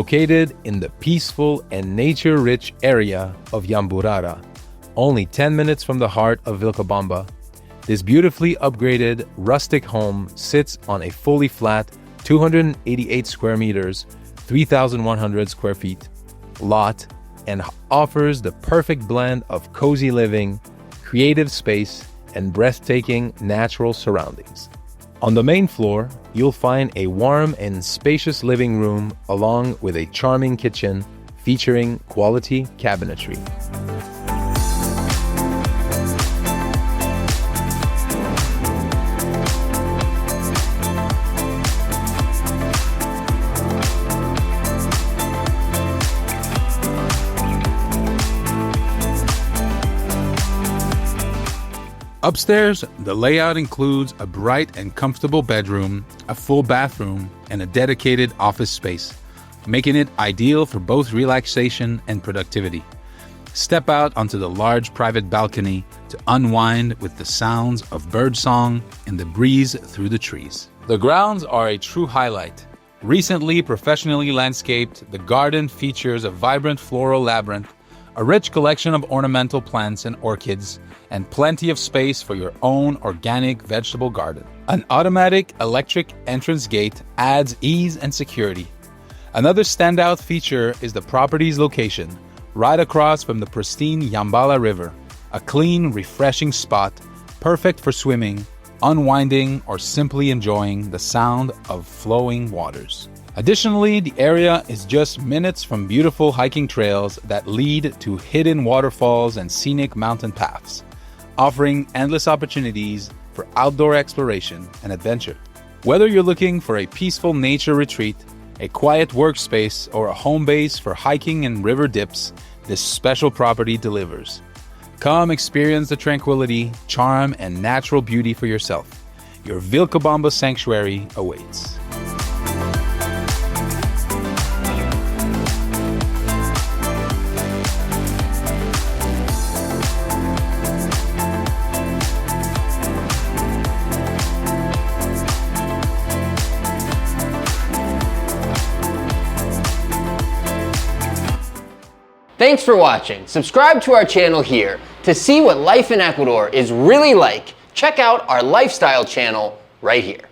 Located in the peaceful and nature-rich area of Yamburara, only 10 minutes from the heart of Vilcabamba, this beautifully upgraded rustic home sits on a fully flat 288 square meters, 3,100 square feet lot and offers the perfect blend of cozy living, creative space, and breathtaking natural surroundings. On the main floor, you'll find a warm and spacious living room along with a charming kitchen featuring quality cabinetry. Upstairs, the layout includes a bright and comfortable bedroom, a full bathroom, and a dedicated office space, making it ideal for both relaxation and productivity. Step out onto the large private balcony to unwind with the sounds of birdsong and the breeze through the trees. The grounds are a true highlight. Recently professionally landscaped, the garden features a vibrant floral labyrinth, a rich collection of ornamental plants and orchids, and plenty of space for your own organic vegetable garden. An automatic electric entrance gate adds ease and security. Another standout feature is the property's location, right across from the pristine Yambala River, a clean, refreshing spot, perfect for swimming, unwinding, or simply enjoying the sound of flowing waters. Additionally, the area is just minutes from beautiful hiking trails that lead to hidden waterfalls and scenic mountain paths, offering endless opportunities for outdoor exploration and adventure. Whether you're looking for a peaceful nature retreat, a quiet workspace, or a home base for hiking and river dips, this special property delivers. Come experience the tranquility, charm, and natural beauty for yourself. Your Vilcabamba sanctuary awaits. Thanks for watching. Subscribe to our channel here. To see what life in Ecuador is really like, check out our lifestyle channel right here.